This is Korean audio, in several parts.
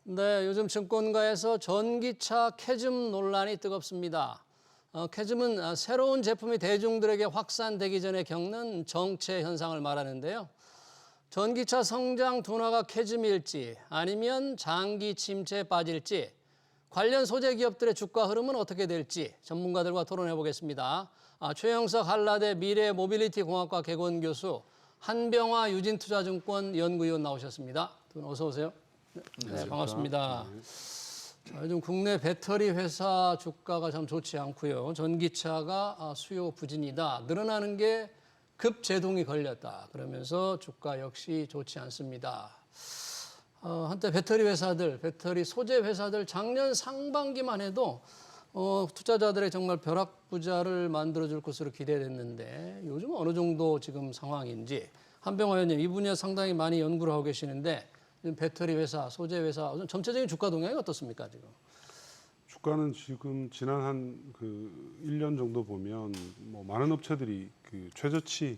네, 요즘 증권가에서 전기차 캐즘 논란이 뜨겁습니다. 캐즘은 새로운 제품이 대중들에게 확산되기 전에 겪는 정체 현상을 말하는데요. 전기차 성장 둔화가 캐즘일지 아니면 장기 침체에 빠질지 관련 소재 기업들의 주가 흐름은 어떻게 될지 전문가들과 토론해 보겠습니다. 최영석 한라대 미래모빌리티공학과 개건 교수, 한병화 유진투자증권 연구위원 나오셨습니다. 두 분 어서 오세요. 네, 반갑습니다. 자, 요즘 국내 배터리 회사 주가가 참 좋지 않고요. 전기차가 수요 부진이다. 늘어나는 게 급제동이 걸렸다. 그러면서 주가 역시 좋지 않습니다. 한때 배터리 회사들, 배터리 소재 회사들 작년 상반기만 해도 투자자들의 정말 벼락부자를 만들어줄 것으로 기대됐는데 요즘 어느 정도 지금 상황인지 한병화 의원님 이 분야 상당히 많이 연구를 하고 계시는데 배터리 회사, 소재 회사 전체적인 주가 동향이 어떻습니까 지금? 주가는 지금 지난 한 1년 정도 보면 뭐 많은 업체들이 그 최저치에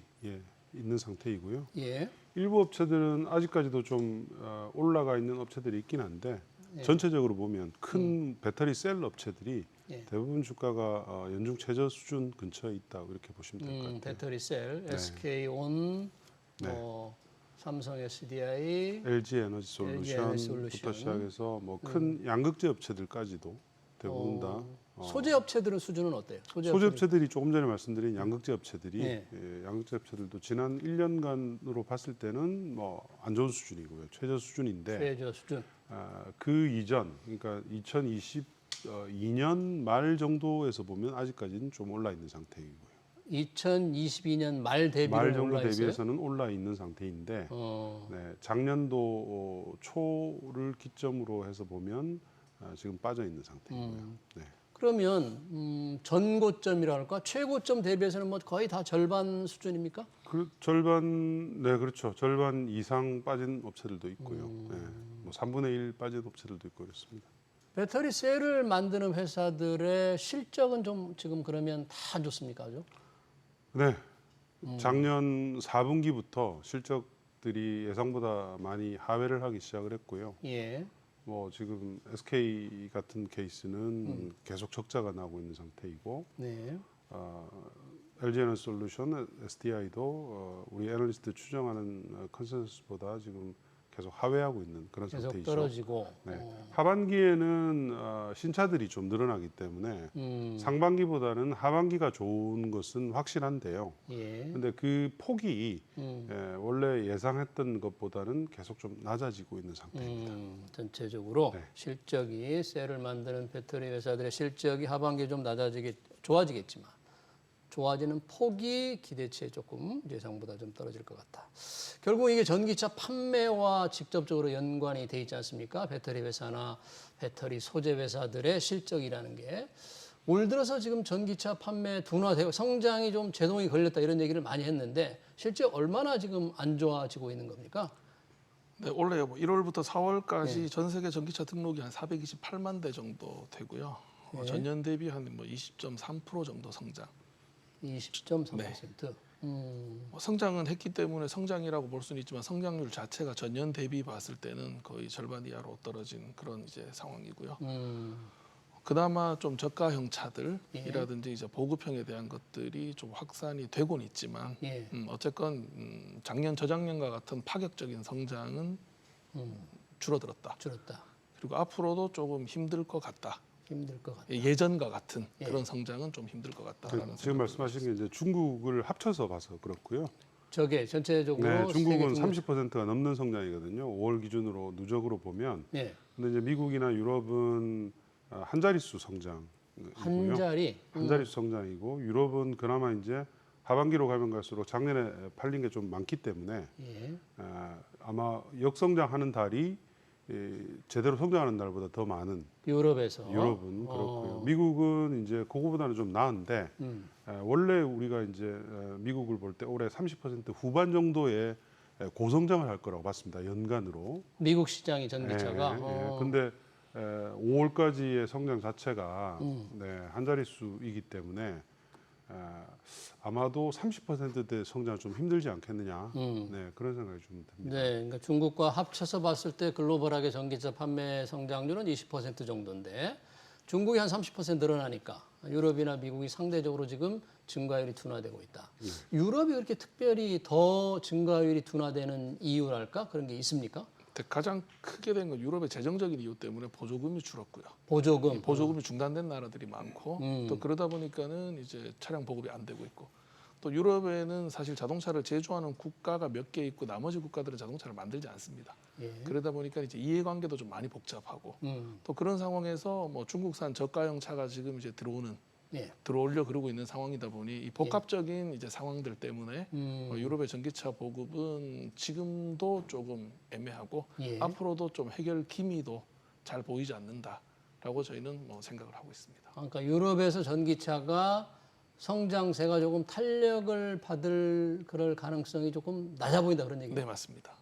있는 상태이고요. 예. 일부 업체들은 아직까지도 좀 올라가 있는 업체들이 있긴 한데 예. 전체적으로 보면 큰 배터리 셀 업체들이 예. 대부분 주가가 연중 최저 수준 근처에 있다고 이렇게 보시면 될 것 같아요. 배터리 셀, 네. SK온, 네. 삼성 SDI, LG 에너지 솔루션부터 시작해서 뭐 큰 양극재 업체들까지도 대부분 다 소재 업체들은 수준은 어때요? 소재 업체들이 조금 전에 말씀드린 양극재 업체들이 네. 양극재 업체들도 지난 1년간으로 봤을 때는 뭐 안 좋은 수준이고요. 최저 수준인데 최저 수준. 그 이전 그러니까 2022년 말 정도에서 보면 아직까지는 좀 올라 있는 상태이고요. 2022년 말 대비로 말 정도 올라 있어요? 대비해서는 올라 있는 상태인데 네, 작년도 초를 기점으로 해서 보면 지금 빠져 있는 상태이고요. 네. 그러면 전고점이라 할까? 최고점 대비해서는 뭐 거의 다 절반 수준입니까? 그 절반, 네, 그렇죠. 절반 이상 빠진 업체들도 있고요. 네, 뭐 3분의 1 빠진 업체들도 있고 그렇습니다. 배터리 셀을 만드는 회사들의 실적은 좀 지금 그러면 다 안 좋습니까? 죠? 네, 작년 4분기부터 실적들이 예상보다 많이 하회를 하기 시작을 했고요. 예. 뭐 지금 SK 같은 케이스는 계속 적자가 나고 있는 상태이고, 네. LG 에너지 솔루션, SDI도 우리 애널리스트 추정하는 컨센서스보다 지금 계속 하회하고 있는 그런 계속 상태이죠. 떨어지고. 네. 하반기에는 신차들이 좀 늘어나기 때문에 상반기보다는 하반기가 좋은 것은 확실한데요. 예. 근데 그 폭이 원래 예상했던 것보다는 계속 좀 낮아지고 있는 상태입니다. 전체적으로 네. 실적이 셀을 만드는 배터리 회사들의 실적이 하반기에 좀 좋아지겠지만 좋아지는 폭이 기대치에 조금 예상보다 좀 떨어질 것 같다. 결국 이게 전기차 판매와 직접적으로 연관이 돼 있지 않습니까? 배터리 회사나 배터리 소재 회사들의 실적이라는 게 올 들어서 지금 전기차 판매 둔화되고 성장이 좀 제동이 걸렸다 이런 얘기를 많이 했는데 실제 얼마나 지금 안 좋아지고 있는 겁니까? 네, 올해 뭐 1월부터 4월까지 전 세계 전기차 등록이 한 428만 대 정도 되고요. 전년 대비 한 뭐 20.3% 정도 성장. 20.3%. 뭐 성장은 했기 때문에 성장이라고 볼 수는 있지만 성장률 자체가 전년 대비 봤을 때는 거의 절반 이하로 떨어진 그런 이제 상황이고요. 그나마 좀 저가형 차들이라든지 이제 보급형에 대한 것들이 좀 확산이 되곤 있지만 어쨌건 작년 저작년과 같은 파격적인 성장은 줄어들었다. 그리고 앞으로도 조금 힘들 것 같다. 힘들 것 같다. 예전과 같은 그런 성장은 좀 힘들 것 같다라는 지금 말씀하신 게 이제 중국을 합쳐서 봐서 그렇고요. 저게 전체적으로 네, 중국은 30%가 넘는 성장이거든요. 5월 기준으로 누적으로 보면. 예. 근데 이제 미국이나 유럽은 한 자릿수 성장이고요. 한 자릿수 성장이고 유럽은 그나마 이제 하반기로 가면 갈수록 작년에 팔린 게 좀 많기 때문에 아마 역성장하는 달이 제대로 성장하는 날보다 더 많은 유럽은 그렇고요. 미국은 이제 그거보다는 좀 나은데 원래 우리가 이제 미국을 볼 때 올해 30% 후반 정도의 고성장을 할 거라고 봤습니다. 연간으로. 미국 시장이 전기차가. 근데 5월까지의 성장 자체가 한 자릿수이기 때문에 아마도 30%대 성장 좀 힘들지 않겠느냐. 네, 그런 생각이 좀 듭니다. 네, 그러니까 중국과 합쳐서 봤을 때 글로벌하게 전기차 판매 성장률은 20% 정도인데 중국이 한 30% 늘어나니까 유럽이나 미국이 상대적으로 지금 증가율이 둔화되고 있다. 유럽이 그렇게 특별히 더 증가율이 둔화되는 이유랄까? 그런 게 있습니까? 가장 크게 된 건 유럽의 재정적인 이유 때문에 보조금이 줄었고요. 보조금. 보조금이 중단된 나라들이 많고 또 그러다 보니까는 이제 차량 보급이 안 되고 있고 또 유럽에는 사실 자동차를 제조하는 국가가 몇 개 있고 나머지 국가들은 자동차를 만들지 않습니다. 예. 그러다 보니까 이제 이해관계도 좀 많이 복잡하고 또 그런 상황에서 뭐 중국산 저가형 차가 지금 이제 예. 들어오려 그러고 있는 상황이다 보니 이 복합적인 이제 상황들 때문에 유럽의 전기차 보급은 지금도 조금 애매하고 예. 앞으로도 좀 해결 기미도 잘 보이지 않는다라고 저희는 뭐 생각을 하고 있습니다. 그러니까 유럽에서 전기차가 성장세가 조금 탄력을 받을 그럴 가능성이 조금 낮아 보인다 그런 얘기예요. 네, 맞습니다.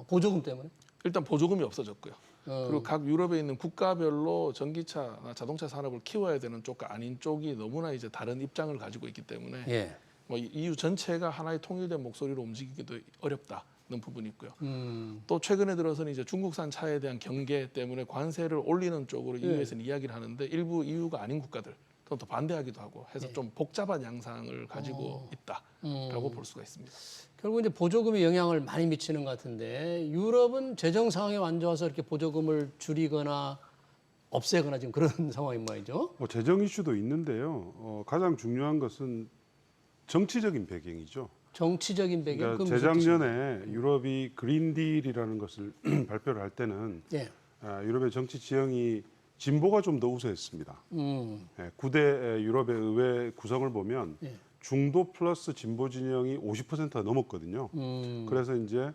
보조금 때문에. 일단 보조금이 없어졌고요. 그리고 각 유럽에 있는 국가별로 전기차나 자동차 산업을 키워야 되는 쪽과 아닌 쪽이 너무나 이제 다른 입장을 가지고 있기 때문에 예. 뭐 EU 전체가 하나의 통일된 목소리로 움직이기도 어렵다는 부분이 있고요. 또 최근에 들어서는 이제 중국산 차에 대한 경계 때문에 관세를 올리는 쪽으로 EU에서는 이야기를 하는데 일부 EU가 아닌 국가들 또 반대하기도 하고 해서 좀 복잡한 양상을 가지고 있다라고 볼 수가 있습니다. 결국 이제 보조금이 영향을 많이 미치는 것 같은데 유럽은 재정 상황이 안 좋아서 이렇게 보조금을 줄이거나 없애거나 지금 그런 상황인 말이죠. 재정 이슈도 있는데요. 가장 중요한 것은 정치적인 배경이죠. 정치적인 배경. 그러니까 재작년에 유럽이 그린딜이라는 것을 발표를 할 때는 예. 유럽의 정치 지형이 진보가 좀 더 우세했습니다. 9대 유럽의 의회 구성을 보면 예. 중도 플러스 진보 진영이 50%가 넘었거든요. 그래서 이제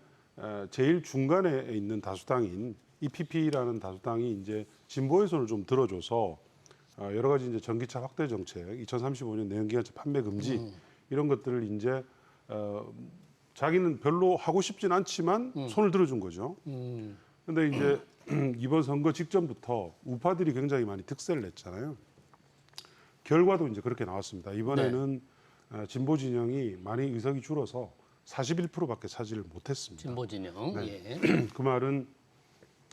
제일 중간에 있는 다수당인 EPP라는 다수당이 이제 진보의 손을 좀 들어줘서 여러 가지 이제 전기차 확대 정책, 2035년 내연기관차 판매 금지 이런 것들을 이제 자기는 별로 하고 싶진 않지만 손을 들어준 거죠. 근데 이제 이번 선거 직전부터 우파들이 굉장히 많이 득세를 냈잖아요. 결과도 이제 그렇게 나왔습니다. 이번에는 진보 진영이 많이 의석이 줄어서 41%밖에 차지를 못했습니다. 진보 진영. 네. 예. 그 말은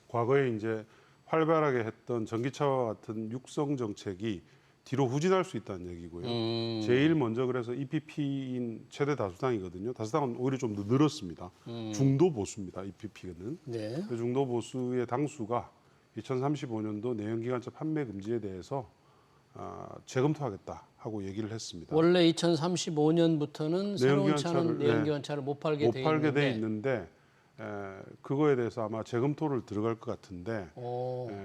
과거에 이제 활발하게 했던 전기차와 같은 육성 정책이 뒤로 후진할 수 있다는 얘기고요. 제일 먼저 그래서 EPP인 최대 다수당이거든요. 다수당은 오히려 좀 더 늘었습니다. 중도 보수입니다. EPP는. 네. 그 중도 보수의 당수가 2035년도 내연기관차 판매 금지에 대해서 재검토하겠다 하고 얘기를 했습니다. 원래 2035년부터는 새로운 차는 내연기관차를 못 팔게 돼 있는데 그거에 대해서 아마 재검토를 들어갈 것 같은데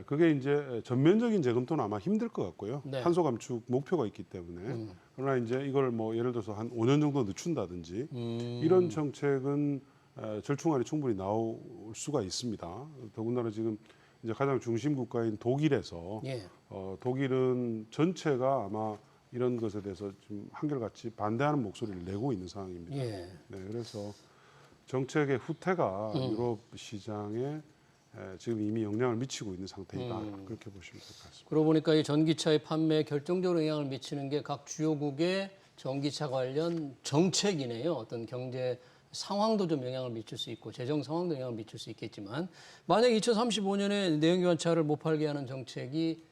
그게 이제 전면적인 재검토는 아마 힘들 것 같고요. 네. 탄소 감축 목표가 있기 때문에 그러나 이제 이걸 뭐 예를 들어서 한 5년 정도 늦춘다든지 이런 정책은 절충안이 충분히 나올 수가 있습니다. 더군다나 지금 이제 가장 중심 국가인 독일에서 예. 독일은 전체가 아마 이런 것에 대해서 좀 한결같이 반대하는 목소리를 내고 있는 상황입니다. 예. 네, 그래서 정책의 후퇴가 유럽 시장에 지금 이미 영향을 미치고 있는 상태이다. 그렇게 보시면 될 것 같습니다. 그러고 보니까 이 전기차의 판매에 결정적으로 영향을 미치는 게 각 주요국의 전기차 관련 정책이네요. 어떤 경제 상황도 좀 영향을 미칠 수 있고 재정 상황도 영향을 미칠 수 있겠지만 만약 2035년에 내연기관차를 못 팔게 하는 정책이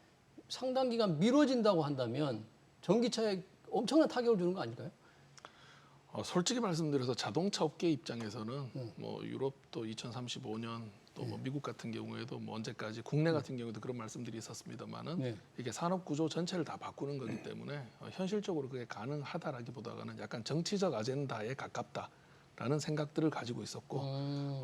상당 기간 미뤄진다고 한다면 전기차에 엄청난 타격을 주는 거 아닐까요? 솔직히 말씀드려서 자동차 업계 입장에서는 뭐 유럽도 2035년 또 뭐 미국 같은 경우에도 뭐 언제까지 국내 같은 경우에도 그런 말씀들이 있었습니다만은 이게 산업 구조 전체를 다 바꾸는 거기 때문에 현실적으로 그게 가능하다라기보다는 약간 정치적 아젠다에 가깝다. 라는 생각들을 가지고 있었고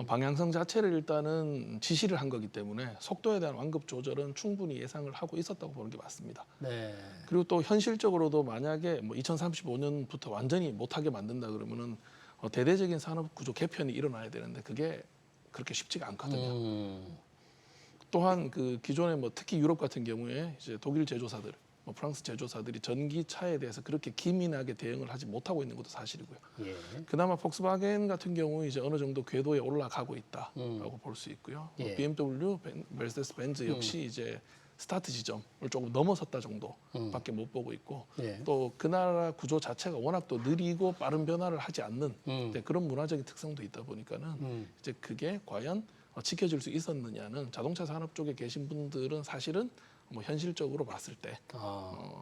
방향성 자체를 일단은 지시를 한 거기 때문에 속도에 대한 완급 조절은 충분히 예상을 하고 있었다고 보는 게 맞습니다. 네. 그리고 또 현실적으로도 만약에 뭐 2035년부터 완전히 못하게 만든다 그러면은 대대적인 산업 구조 개편이 일어나야 되는데 그게 그렇게 쉽지가 않거든요. 또한 그 기존에 뭐 특히 유럽 같은 경우에 이제 독일 제조사들 뭐 프랑스 제조사들이 전기차에 대해서 그렇게 기민하게 대응을 하지 못하고 있는 것도 사실이고요. 예. 그나마 폭스바겐 같은 경우 이제 어느 정도 궤도에 올라가고 있다라고 볼 수 있고요. 예. BMW, 메르세데스 벤츠 역시 이제 스타트 지점을 조금 넘어섰다 정도밖에 못 보고 있고 예. 또 그 나라 구조 자체가 워낙 또 느리고 빠른 변화를 하지 않는 그런 문화적인 특성도 있다 보니까는 이제 그게 과연 지켜질 수 있었느냐는 자동차 산업 쪽에 계신 분들은 사실은 뭐 현실적으로 봤을 때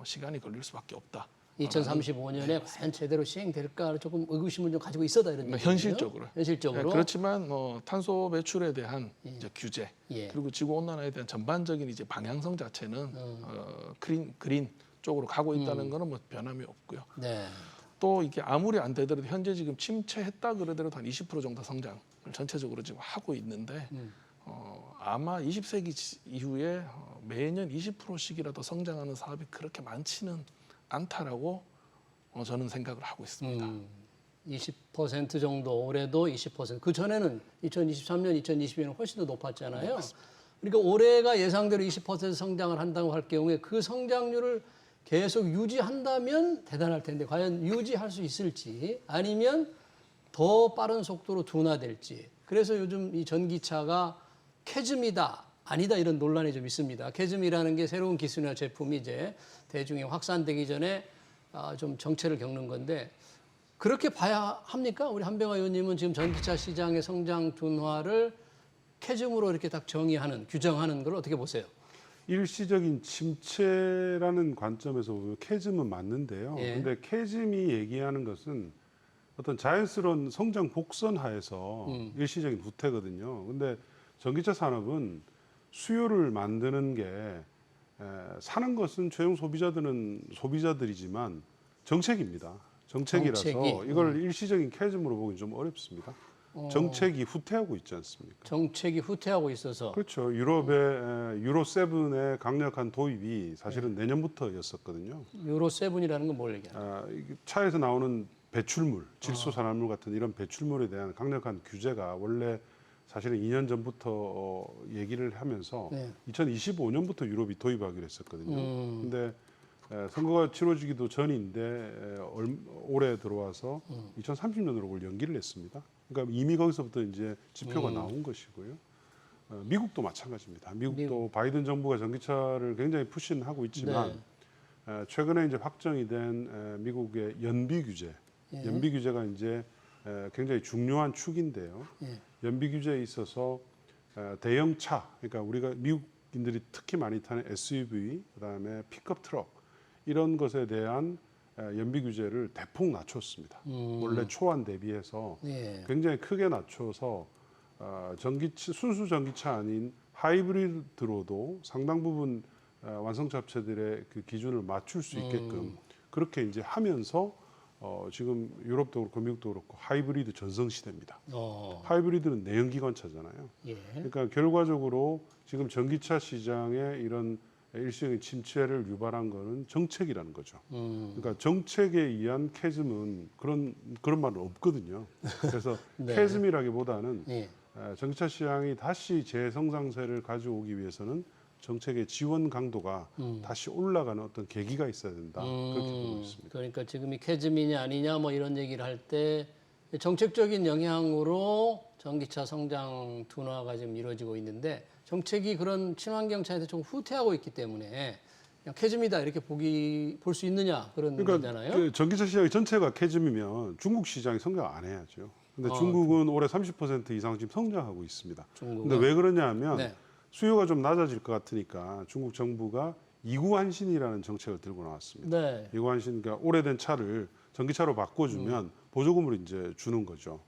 시간이 걸릴 수밖에 없다. 2035년에 과연 제대로 시행될까 조금 의구심을 좀 가지고 있어다 이런 얘기예요. 현실적으로. 현실적으로. 그렇지만 탄소 배출에 대한 이제 규제 예. 그리고 지구 온난화에 대한 전반적인 이제 방향성 자체는 그린 쪽으로 가고 있다는 거는 뭐 변함이 없고요. 네. 또 이게 아무리 안 되더라도 현재 지금 침체했다 그러더라도 한 20% 정도 성장을 전체적으로 지금 하고 있는데 아마 20세기 이후에 매년 20%씩이라도 성장하는 사업이 그렇게 많지는 않다라고 저는 생각을 하고 있습니다. 20% 정도 올해도 20%. 그 전에는 2023년, 2022년 훨씬 더 높았잖아요. 그러니까 올해가 예상대로 20% 성장을 한다고 할 경우에 그 성장률을 계속 유지한다면 대단할 텐데 과연 유지할 수 있을지 아니면 더 빠른 속도로 둔화될지. 그래서 요즘 이 전기차가 캐즘이다 아니다 이런 논란이 좀 있습니다. 캐즘이라는 게 새로운 기술이나 제품이 이제 대중에 확산되기 전에 좀 정체를 겪는 건데 그렇게 봐야 합니까? 우리 한병화 의원님은 지금 전기차 시장의 성장 둔화를 캐즘으로 이렇게 딱 정의하는 규정하는 걸 어떻게 보세요? 일시적인 침체라는 관점에서 보면 캐즘은 맞는데요. 예. 근데 캐즘이 얘기하는 것은 어떤 자연스러운 성장 곡선 하에서 일시적인 후퇴거든요. 근데 전기차 산업은 수요를 만드는 게 사는 것은 최종 소비자들은 소비자들이지만 정책입니다. 정책이라서 정책이, 이걸 일시적인 캐즘으로 보기 좀 어렵습니다. 정책이 후퇴하고 있지 않습니까? 정책이 후퇴하고 있어서 그렇죠. 유럽의 유로 7의 강력한 도입이 사실은 내년부터였었거든요. 유로 7이라는 건 뭘 얘기하나요? 이게 차에서 나오는 배출물, 질소산화물 같은 이런 배출물에 대한 강력한 규제가 원래 사실은 2년 전부터 얘기를 하면서 네. 2025년부터 유럽이 도입하기로 했었거든요. 근데 선거가 치러지기도 전인데 올해 들어와서 2030년으로 그걸 연기를 했습니다. 그러니까 이미 거기서부터 이제 지표가 나온 것이고요. 미국도 마찬가지입니다. 미국도 바이든 정부가 전기차를 굉장히 푸신하고 있지만 최근에 이제 확정이 된 미국의 연비 규제, 연비 규제가 이제 굉장히 중요한 축인데요. 연비 규제에 있어서 대형 차, 그러니까 우리가 미국인들이 특히 많이 타는 SUV, 그다음에 픽업 트럭 이런 것에 대한 연비 규제를 대폭 낮췄습니다. 원래 초안 대비해서 예. 굉장히 크게 낮춰서 전기차, 순수 전기차 아닌 하이브리드로도 상당 부분 완성차 업체들의 그 기준을 맞출 수 있게끔 그렇게 이제 하면서 지금 유럽도 그렇고 미국도 그렇고 하이브리드 전성 시대입니다. 하이브리드는 내연기관차잖아요. 예. 그러니까 결과적으로 지금 전기차 시장에 이런 일시적인 침체를 유발한 거는 정책이라는 거죠. 그러니까 정책에 의한 캐즘은 그런 말은 없거든요. 그래서 네. 캐즘이라기보다는 예. 전기차 시장이 다시 재성장세를 가져오기 위해서는 정책의 지원 강도가 다시 올라가는 어떤 계기가 있어야 된다. 그렇게 보고 있습니다. 그러니까 지금이 캐즘이냐 아니냐 뭐 이런 얘기를 할 때 정책적인 영향으로 전기차 성장 둔화가 지금 이루어지고 있는데 정책이 그런 친환경 차에서 좀 후퇴하고 있기 때문에 그냥 캐즘이다 이렇게 볼 수 있느냐 그런 거잖아요. 그 전기차 시장이 전체가 캐즘이면 중국 시장이 성장 안 해야죠. 근데 중국은 올해 30% 이상 지금 성장하고 있습니다. 중국은? 근데 왜 그러냐면 네. 수요가 좀 낮아질 것 같으니까 중국 정부가 이구환신이라는 정책을 들고 나왔습니다. 네. 이구환신, 그러니까 오래된 차를 전기차로 바꿔주면 보조금을 이제 주는 거죠.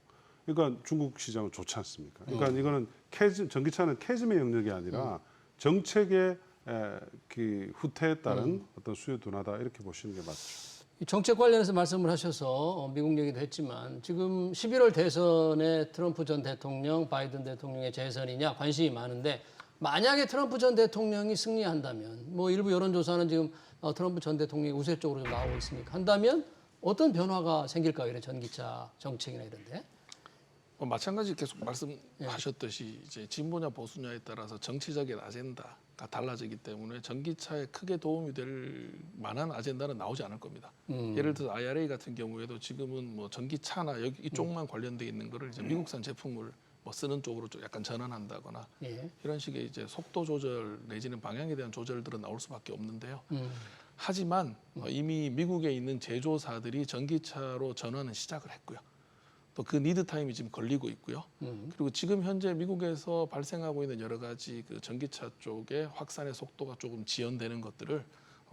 그러니까 중국 시장은 좋지 않습니까? 그러니까 이거는 전기차는 캐즘의 영역이 아니라 정책의 그 후퇴에 따른 어떤 수요 둔화다 이렇게 보시는 게 맞죠. 이 정책 관련해서 말씀을 하셔서 미국 얘기도 했지만 지금 11월 대선에 트럼프 전 대통령, 바이든 대통령의 재선이냐 관심이 많은데 만약에 트럼프 전 대통령이 승리한다면 뭐 일부 여론조사는 지금 트럼프 전 대통령이 우세 쪽으로 좀 나오고 있으니까 한다면 어떤 변화가 생길까요? 이런 전기차 정책이나 이런데? 마찬가지 계속 말씀하셨듯이 이제 진보냐 보수냐에 따라서 정치적인 아젠다가 달라지기 때문에 전기차에 크게 도움이 될 만한 아젠다는 나오지 않을 겁니다. 예를 들어 IRA 같은 경우에도 지금은 뭐 전기차나 여기 이쪽만 관련돼 있는 거를 이제 미국산 제품을 뭐 쓰는 쪽으로 좀 약간 전환한다거나 예. 이런 식의 이제 속도 조절 내지는 방향에 대한 조절들은 나올 수밖에 없는데요. 하지만 이미 미국에 있는 제조사들이 전기차로 전환은 시작을 했고요. 또 그 리드 타임이 지금 걸리고 있고요. 그리고 지금 현재 미국에서 발생하고 있는 여러 가지 그 전기차 쪽의 확산의 속도가 조금 지연되는 것들을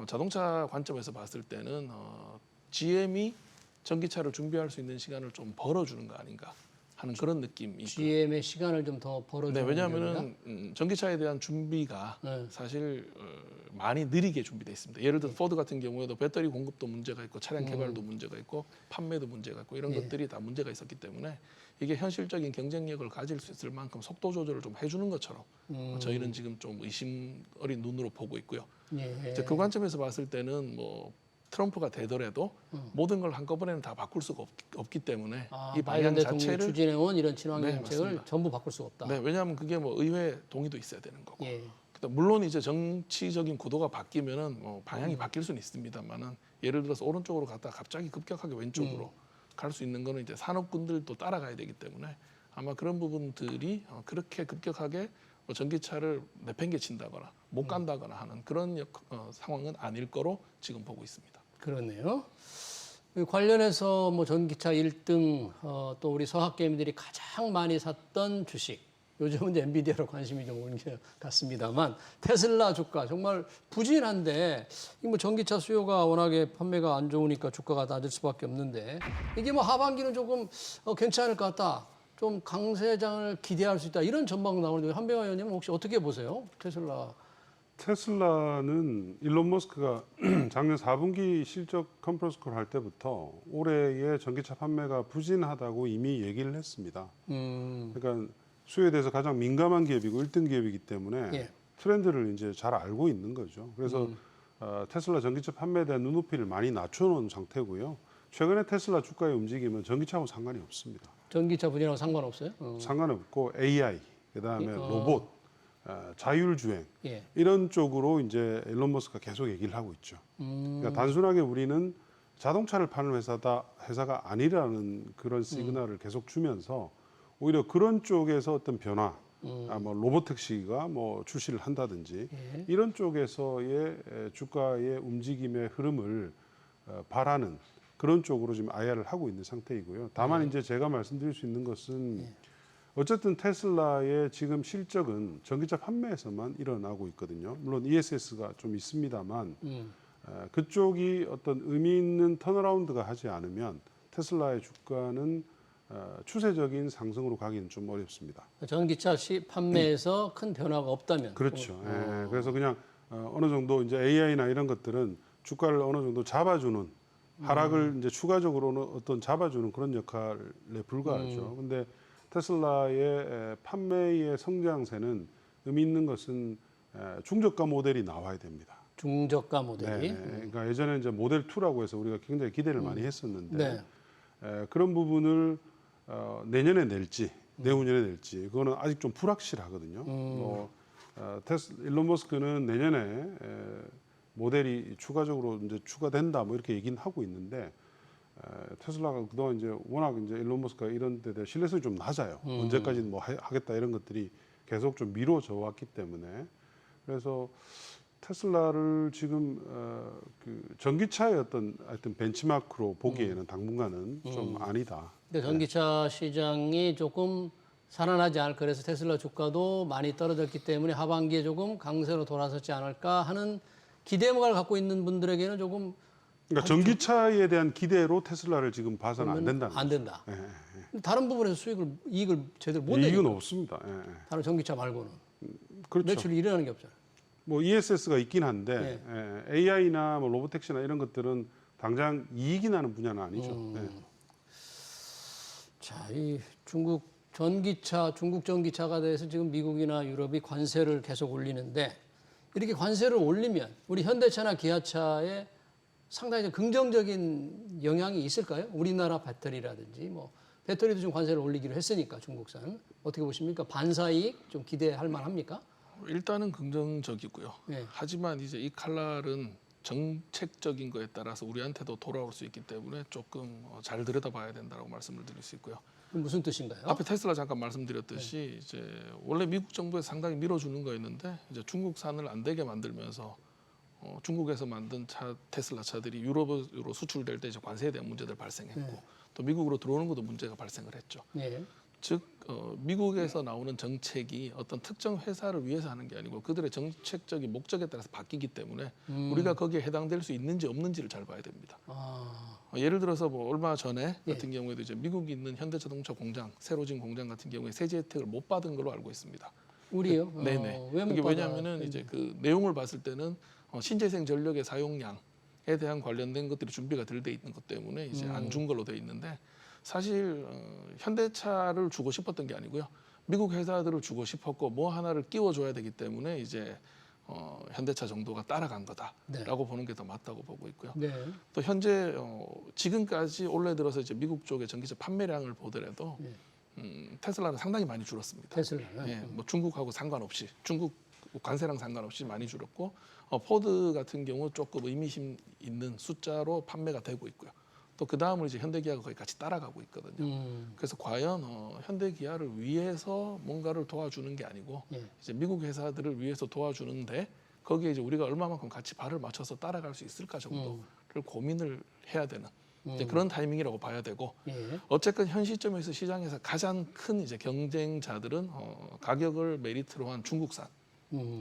자동차 관점에서 봤을 때는 GM이 전기차를 준비할 수 있는 시간을 좀 벌어주는 거 아닌가 하는 그런 느낌이 있고요. GM의 시간을 좀 더 벌어주는 네, 왜냐하면은 전기차에 대한 준비가 네. 사실 많이 느리게 준비되어 있습니다. 예를 들어 포드 같은 경우에도 배터리 공급도 문제가 있고 차량 개발도 문제가 있고 판매도 문제가 있고 이런 것들이 다 문제가 있었기 때문에 이게 현실적인 경쟁력을 가질 수 있을 만큼 속도 조절을 좀 해주는 것처럼 저희는 지금 좀 의심 어린 눈으로 보고 있고요. 예. 이제 그 관점에서 봤을 때는 뭐 트럼프가 되더라도 모든 걸 한꺼번에는 다 바꿀 수가 없기 때문에 이 방향 바이든 대통령이 자체를 추진해온 이런 친환경 네, 정책을 맞습니다. 전부 바꿀 수가 없다. 네, 왜냐하면 그게 뭐 의회 동의도 있어야 되는 거고. 예. 물론 이제 정치적인 구도가 바뀌면은 뭐 방향이 바뀔 수는 있습니다만은 예를 들어서 오른쪽으로 갔다가 갑자기 급격하게 왼쪽으로 갈 수 있는 거는 이제 산업군들도 따라가야 되기 때문에 아마 그런 부분들이 그렇게 급격하게 뭐 전기차를 내팽개친다거나 못 간다거나 하는 그런 상황은 아닐 거로 지금 보고 있습니다. 그러네요. 관련해서 뭐 전기차 1등 또 우리 서학개미들이 가장 많이 샀던 주식. 요즘은 이제 엔비디아로 관심이 좀 오는 것 같습니다만 테슬라 주가 정말 부진한데 뭐 전기차 수요가 워낙에 판매가 안 좋으니까 주가가 낮을 수밖에 없는데 이게 뭐 하반기는 조금 괜찮을 것 같다. 좀 강세장을 기대할 수 있다. 이런 전망 나오는데 한병화 의원님은 혹시 어떻게 보세요? 테슬라는 일론 머스크가 작년 4분기 실적 컨퍼런스 콜 할 때부터 올해의 전기차 판매가 부진하다고 이미 얘기를 했습니다. 그러니까 수요에 대해서 가장 민감한 기업이고 1등 기업이기 때문에 예. 트렌드를 이제 잘 알고 있는 거죠. 그래서 테슬라 전기차 판매에 대한 눈높이를 많이 낮춰놓은 상태고요. 최근에 테슬라 주가의 움직임은 전기차하고 상관이 없습니다. 전기차 부진하고 상관없어요? 상관없고 AI, 그다음에 로봇, 자율주행 예. 이런 쪽으로 이제 일론 머스크가 계속 얘기를 하고 있죠. 그러니까 단순하게 우리는 자동차를 파는 회사가 아니라는 그런 시그널을 계속 주면서 오히려 그런 쪽에서 어떤 변화, 뭐 로봇 택시가 뭐 출시를 한다든지 이런 쪽에서의 주가의 움직임의 흐름을 바라는 그런 쪽으로 지금 IR을 하고 있는 상태이고요. 다만 이제 제가 말씀드릴 수 있는 것은 어쨌든 테슬라의 지금 실적은 전기차 판매에서만 일어나고 있거든요. 물론 ESS가 좀 있습니다만 그쪽이 어떤 의미 있는 턴어라운드가 하지 않으면 테슬라의 주가는 추세적인 상승으로 가기는 좀 어렵습니다. 전기차 판매에서 큰 변화가 없다면. 그렇죠. 예, 그래서 그냥 어느 정도 이제 AI나 이런 것들은 주가를 어느 정도 잡아주는 하락을 이제 추가적으로 어떤 잡아주는 그런 역할에 불과하죠. 근데 테슬라의 판매의 성장세는 의미 있는 것은 중저가 모델이 나와야 됩니다. 중저가 모델이. 네, 그러니까 예전에 이제 모델 2라고 해서 우리가 굉장히 기대를 많이 했었는데 네. 그런 부분을 내년에 낼지 내후년에 낼지 그거는 아직 좀 불확실하거든요. 일론 머스크는 내년에 모델이 추가적으로 이제 추가된다 뭐 이렇게 얘기는 하고 있는데 테슬라가 그동안 이제 워낙 이제 일론 머스크가 이런 데 대해 신뢰성이 좀 낮아요. 언제까지 뭐 하겠다 이런 것들이 계속 좀 미뤄져 왔기 때문에 그래서 테슬라를 지금 그 전기차의 어떤 하여튼 벤치마크로 보기에는 당분간은 좀 아니다. 근데 전기차 시장이 조금 살아나지 않을 그래서 테슬라 주가도 많이 떨어졌기 때문에 하반기에 조금 강세로 돌아섰지 않을까 하는 기대감을 갖고 있는 분들에게는 조금 그러니까 전기차에 대한 기대로 테슬라를 지금 봐서는 안 된다는 안 거죠. 된다. 예. 다른 부분에서 이익을 제대로 못 이익은 내니까. 없습니다. 예. 다른 전기차 말고는 그렇죠. 매출이 일어나는 게 없잖아요. 뭐 ESS가 있긴 한데 AI나 뭐 로보택시나 이런 것들은 당장 이익이 나는 분야는 아니죠. 예. 자, 이 중국 전기차가 대해서 지금 미국이나 유럽이 관세를 계속 올리는데 이렇게 관세를 올리면 우리 현대차나 기아차에 상당히 좀 긍정적인 영향이 있을까요? 우리나라 배터리라든지 뭐 배터리도 좀 관세를 올리기로 했으니까 중국산 어떻게 보십니까? 반사이익 좀 기대할 만합니까? 일단은 긍정적이고요. 네. 하지만 이제 이 칼날은 정책적인 거에 따라서 우리한테도 돌아올 수 있기 때문에 조금 잘 들여다봐야 된다고 말씀을 드릴 수 있고요. 무슨 뜻인가요? 앞에 테슬라 잠깐 말씀드렸듯이 이제 원래 미국 정부에서 상당히 밀어주는 거였는데 이제 중국산을 안 되게 만들면서 중국에서 만든 테슬라 차들이 유럽으로 수출될 때 이제 관세에 대한 문제들 발생했고 또 미국으로 들어오는 것도 문제가 발생을 했죠. 네. 즉 미국에서 나오는 정책이 어떤 특정 회사를 위해서 하는 게 아니고 그들의 정책적인 목적에 따라서 바뀌기 때문에 우리가 거기에 해당될 수 있는지 없는지를 잘 봐야 됩니다. 예를 들어서 뭐 얼마 전에 같은 경우에도 이제 미국에 있는 현대자동차 공장, 새로 진 공장 같은 경우에 세제 혜택을 못 받은 걸로 알고 있습니다. 우리요? 네네. 왜 못 그게 받아? 왜냐하면은 이제 그 내용을 봤을 때는 신재생 전력의 사용량에 대한 관련된 것들이 준비가 덜 돼 있는 것 때문에 이제 안 준 걸로 돼 있는데 사실 현대차를 주고 싶었던 게 아니고요. 미국 회사들을 주고 싶었고 뭐 하나를 끼워줘야 되기 때문에 이제 현대차 정도가 따라간 거다라고 보는 게 더 맞다고 보고 있고요. 네. 또 현재 지금까지 올해 들어서 이제 미국 쪽의 전기차 판매량을 보더라도 테슬라는 상당히 많이 줄었습니다. 테슬라는. 예, 뭐 중국하고 상관없이 중국 관세랑 상관없이 많이 줄었고 포드 같은 경우 조금 의미심 있는 숫자로 판매가 되고 있고요. 또 그 다음을 이제 현대기아가 거의 같이 따라가고 있거든요. 그래서 과연 현대기아를 위해서 뭔가를 도와주는 게 아니고 이제 미국 회사들을 위해서 도와주는데 거기에 이제 우리가 얼마만큼 같이 발을 맞춰서 따라갈 수 있을까 정도를 고민을 해야 되는 이제 그런 타이밍이라고 봐야 되고 어쨌든 현 시점에서 시장에서 가장 큰 이제 경쟁자들은 가격을 메리트로 한 중국산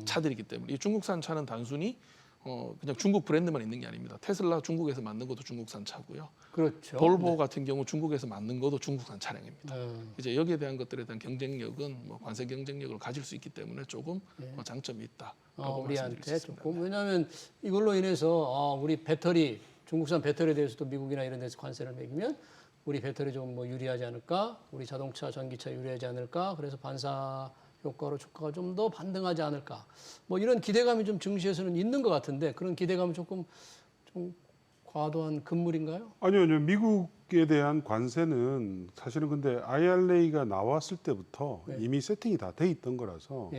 차들이기 때문에 이 중국산 차는 단순히 그냥 중국 브랜드만 있는 게 아닙니다. 테슬라 중국에서 만든 것도 중국산 차고요. 그렇죠. 볼보 같은 경우 중국에서 만든 것도 중국산 차량입니다. 이제 여기에 대한 것들에 대한 경쟁력은 뭐 관세 경쟁력을 가질 수 있기 때문에 조금 장점이 있다. 우리한테 조금 왜냐하면 이걸로 인해서 우리 배터리 중국산 배터리에 대해서도 미국이나 이런 데서 관세를 매기면 우리 배터리 좀 뭐 유리하지 않을까? 우리 자동차, 전기차 유리하지 않을까? 그래서 반사 효과로 주가가 좀 더 반등하지 않을까? 뭐 이런 기대감이 좀 증시에서는 있는 것 같은데 그런 기대감은 조금 좀 과도한 금물인가요? 아니요. 미국에 대한 관세는 사실은 근데 IRA가 나왔을 때부터 이미 세팅이 다 돼 있던 거라서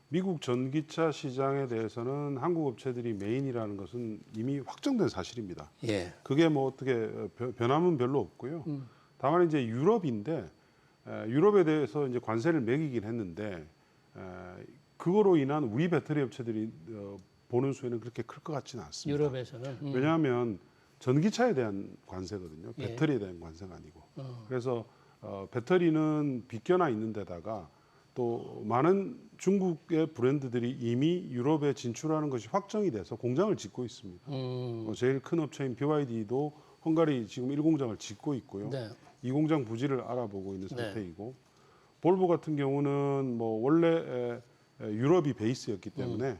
미국 전기차 시장에 대해서는 한국 업체들이 메인이라는 것은 이미 확정된 사실입니다. 그게 뭐 어떻게 변함은 별로 없고요. 다만 이제 유럽인데 유럽에 대해서 이제 관세를 매기긴 했는데 그거로 인한 우리 배터리 업체들이 보는 수혜는 그렇게 클 것 같지는 않습니다. 유럽에서는 왜냐하면 전기차에 대한 관세거든요. 배터리에 대한 관세가 아니고. 그래서 배터리는 비껴나 있는 데다가 또 많은 중국의 브랜드들이 이미 유럽에 진출하는 것이 확정이 돼서 공장을 짓고 있습니다. 제일 큰 업체인 BYD도 헝가리 지금 1공장을 짓고 있고요. 이 공장 부지를 알아보고 있는 상태이고 볼보 같은 경우는 뭐 원래 유럽이 베이스였기 때문에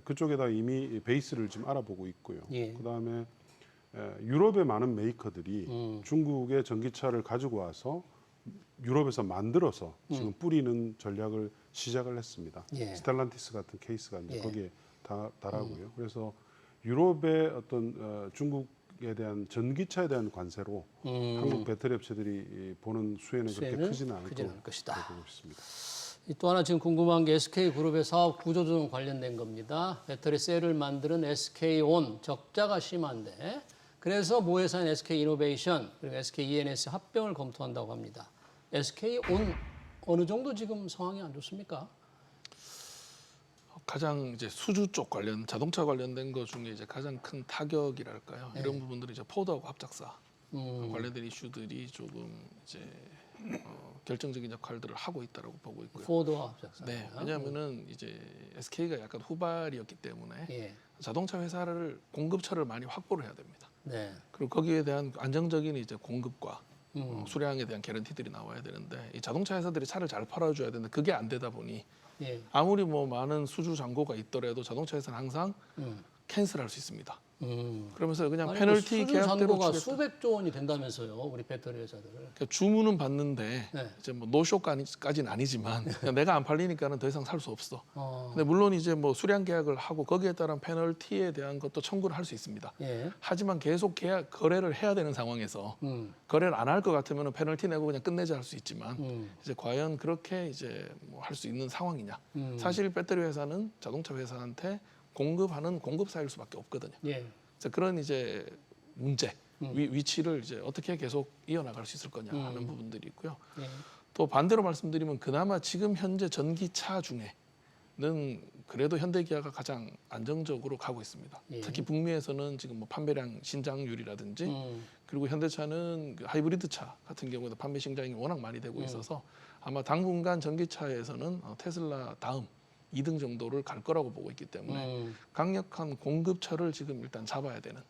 그쪽에다 이미 베이스를 지금 알아보고 있고요. 그다음에 유럽의 많은 메이커들이 중국의 전기차를 가지고 와서 유럽에서 만들어서 지금 뿌리는 전략을 시작을 했습니다. 스텔란티스 같은 케이스가 이제 거기에 달하고요. 그래서 유럽의 어떤 중국에 대한 전기차에 대한 관세로 한국 배터리 업체들이 보는 수혜는 그렇게 크지는 않을 것이다. 보고 있습니다. 또 하나 지금 궁금한 게 SK그룹의 사업 구조조정 관련된 겁니다. 배터리 셀을 만드는 SK온 적자가 심한데 그래서 모회사인 SK이노베이션 그리고 SKENS 합병을 검토한다고 합니다. SK온 어느 정도 지금 상황이 안 좋습니까? 가장 이제 수주 쪽 관련 자동차 관련된 것 중에 이제 가장 큰 타격이랄까요. 이런 부분들이 이제 포드하고 합작사 관련된 이슈들이 조금 이제 결정적인 역할들을 하고 있다라고 보고 있고요. 포드와 합작사. 네, 왜냐하면은 이제 SK가 약간 후발이었기 때문에 자동차 회사를 공급처를 많이 확보를 해야 됩니다. 그리고 거기에 대한 안정적인 이제 공급과 수량에 대한 개런티들이 나와야 되는데 이 자동차 회사들이 차를 잘 팔아줘야 되는데 그게 안 되다 보니 아무리 뭐 많은 수주 잔고가 있더라도 자동차 회사는 항상 캔슬할 수 있습니다. 그러면서 그냥 페널티 계약대로 잔고가 수백조 원이 된다면서요, 우리 배터리 회사들. 그러니까 주문은 받는데 이제 뭐 노쇼까지는 아니지만 내가 안 팔리니까는 더 이상 살 수 없어. 근데 물론 이제 뭐 수량 계약을 하고 거기에 따른 페널티에 대한 것도 청구를 할 수 있습니다. 하지만 계속 거래를 해야 되는 상황에서 거래를 안 할 것 같으면 페널티 내고 그냥 끝내자 할 수 있지만 이제 과연 그렇게 이제 뭐 할 수 있는 상황이냐? 사실 배터리 회사는 자동차 회사한테 공급하는 공급사일 수밖에 없거든요. 그래서 그런 이제 문제 위치를 이제 어떻게 계속 이어나갈 수 있을 거냐 하는 부분들이 있고요. 예. 또 반대로 말씀드리면 그나마 지금 현재 전기차 중에는 그래도 현대기아가 가장 안정적으로 가고 있습니다. 예. 특히 북미에서는 지금 뭐 판매량 신장률이라든지 그리고 현대차는 그 하이브리드 차 같은 경우에도 판매 신장이 워낙 많이 되고 있어서 아마 당분간 전기차에서는 테슬라 다음 2등 정도를 갈 거라고 보고 있기 때문에 강력한 공급처를 지금 일단 잡아야 되는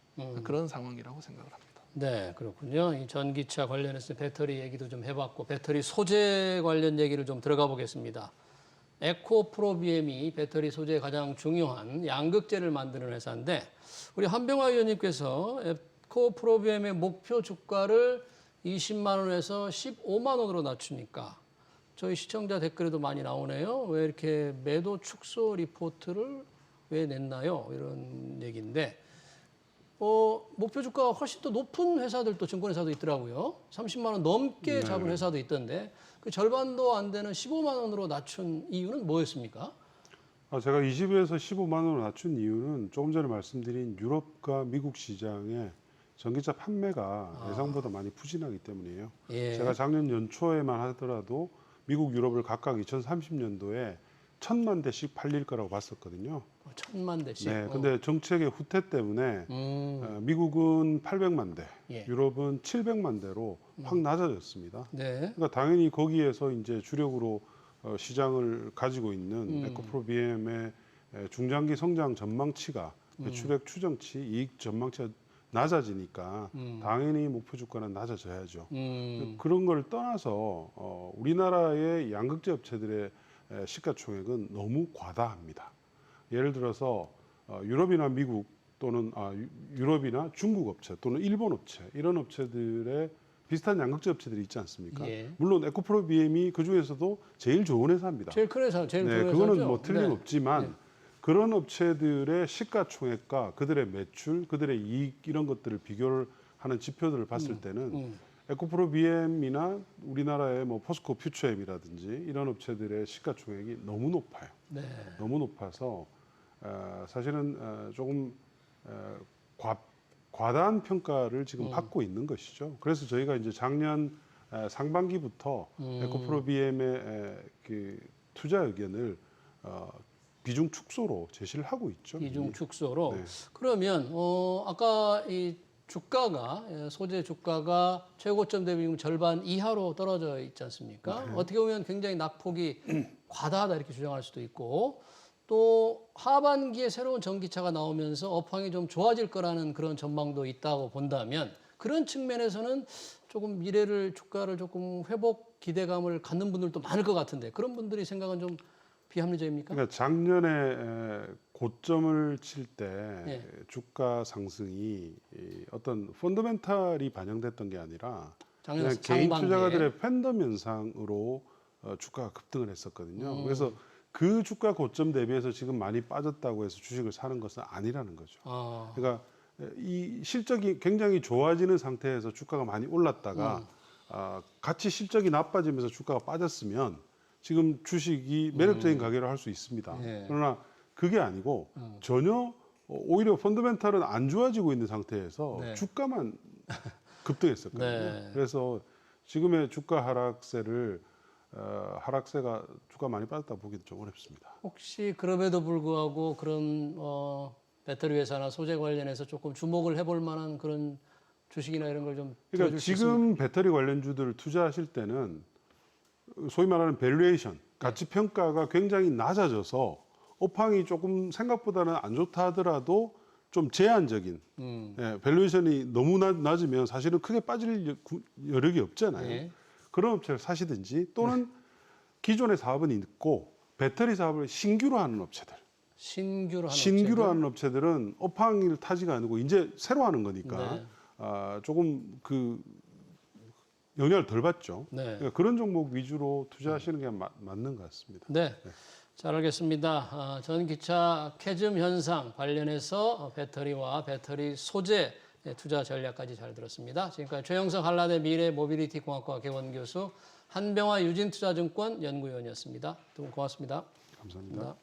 그런 상황이라고 생각을 합니다. 네, 그렇군요. 이 전기차 관련해서 배터리 얘기도 좀 해봤고 배터리 소재 관련 얘기를 좀 들어가 보겠습니다. 에코프로비엠이 배터리 소재의 가장 중요한 양극재를 만드는 회사인데 우리 한병화 의원님께서 에코프로비엠의 목표 주가를 20만 원에서 15만 원으로 낮추니까 저희 시청자 댓글에도 많이 나오네요. 왜 이렇게 매도 축소 리포트를 왜 냈나요? 이런 얘기인데 목표 주가가 훨씬 더 높은 회사들도 증권회사도 있더라고요. 30만 원 넘게 잡은 회사도 있던데 그 절반도 안 되는 15만 원으로 낮춘 이유는 뭐였습니까? 제가 20에서 15만 원으로 낮춘 이유는 조금 전에 말씀드린 유럽과 미국 시장의 전기차 판매가 예상보다 많이 부진하기 때문이에요. 예. 제가 작년 연초에만 하더라도 미국, 유럽을 각각 2030년도에 1,000만 대씩 팔릴 거라고 봤었거든요. 1,000만 대씩. 네, 근데 정책의 후퇴 때문에 미국은 800만 대, 예. 유럽은 700만 대로 확 낮아졌습니다. 네. 그러니까 당연히 거기에서 이제 주력으로 시장을 가지고 있는 에코프로비엠의 중장기 성장 전망치가 매출액 추정치, 이익 전망치가 낮아지니까 당연히 목표 주가는 낮아져야죠. 그런 걸 떠나서 우리나라의 양극재 업체들의 시가총액은 너무 과다합니다. 예를 들어서 유럽이나 미국 또는 유럽이나 중국 업체 또는 일본 업체 이런 업체들의 비슷한 양극재 업체들이 있지 않습니까? 예. 물론 에코프로비엠이 그 중에서도 제일 좋은 회사입니다. 제일 큰 회사, 제일 큰 회사죠. 그거는 뭐 틀림없지만 네. 그런 업체들의 시가총액과 그들의 매출, 그들의 이익 이런 것들을 비교를 하는 지표들을 봤을 때는 에코프로비엠이나 우리나라의 뭐 포스코 퓨처엠이라든지 이런 업체들의 시가총액이 너무 높아요. 네. 너무 높아서 사실은 조금 과다한 평가를 지금 받고 있는 것이죠. 그래서 저희가 이제 작년 상반기부터 에코프로비엠의 그 투자 의견을 비중 축소로 제시를 하고 있죠. 비중 축소로. 네. 그러면 아까 이 주가가 소재 주가가 최고점 대비 지금 절반 이하로 떨어져 있지 않습니까? 네. 어떻게 보면 굉장히 낙폭이 과다하다 이렇게 주장할 수도 있고 또 하반기에 새로운 전기차가 나오면서 업황이 좀 좋아질 거라는 그런 전망도 있다고 본다면 그런 측면에서는 조금 미래를 주가를 조금 회복 기대감을 갖는 분들도 많을 것 같은데 그런 분들이 생각은 좀 비합리적입니까? 그러니까 작년에 고점을 칠 때 예. 주가 상승이 어떤 펀더멘탈이 반영됐던 게 아니라 작년 그냥 개인 상반기에. 투자가들의 팬덤 현상으로 주가가 급등을 했었거든요. 그래서 그 주가 고점 대비해서 지금 많이 빠졌다고 해서 주식을 사는 것은 아니라는 거죠. 그러니까 이 실적이 굉장히 좋아지는 상태에서 주가가 많이 올랐다가 같이 실적이 나빠지면서 주가가 빠졌으면 지금 주식이 매력적인 가격을 할 수 있습니다. 예. 그러나 그게 아니고 전혀 오히려 펀더멘탈은 안 좋아지고 있는 상태에서 네. 주가만 급등했었거든요. 네. 그래서 지금의 주가 하락세를 하락세가 주가 많이 빠졌다 보기는 좀 어렵습니다. 혹시 그럼에도 불구하고 그런 배터리 회사나 소재 관련해서 조금 주목을 해볼 만한 그런 주식이나 이런 걸 좀 그러니까 들어줄 수 있습니까? 지금 배터리 관련주들을 투자하실 때는 소위 말하는 밸류에이션, 가치 평가가 굉장히 낮아져서 업황이 조금 생각보다는 안 좋다 하더라도 좀 제한적인 밸류에이션이 너무 낮으면 사실은 크게 빠질 여력이 없잖아요. 네. 그런 업체를 사시든지 또는 기존의 사업은 있고 배터리 사업을 신규로 하는 업체들. 신규로 하는 업체들은 업황을 타지가 않고 이제 새로 하는 거니까 네. 조금 그 영향을 덜 받죠. 네. 그러니까 그런 종목 위주로 투자하시는 게 맞는 것 같습니다. 네. 잘 알겠습니다. 전기차 캐즘 현상 관련해서 배터리와 배터리 소재 투자 전략까지 잘 들었습니다. 지금까지 최영석 한라대 미래 모빌리티 공학과 개원 교수 한병화 유진투자증권 연구위원이었습니다. 두 분 고맙습니다. 감사합니다.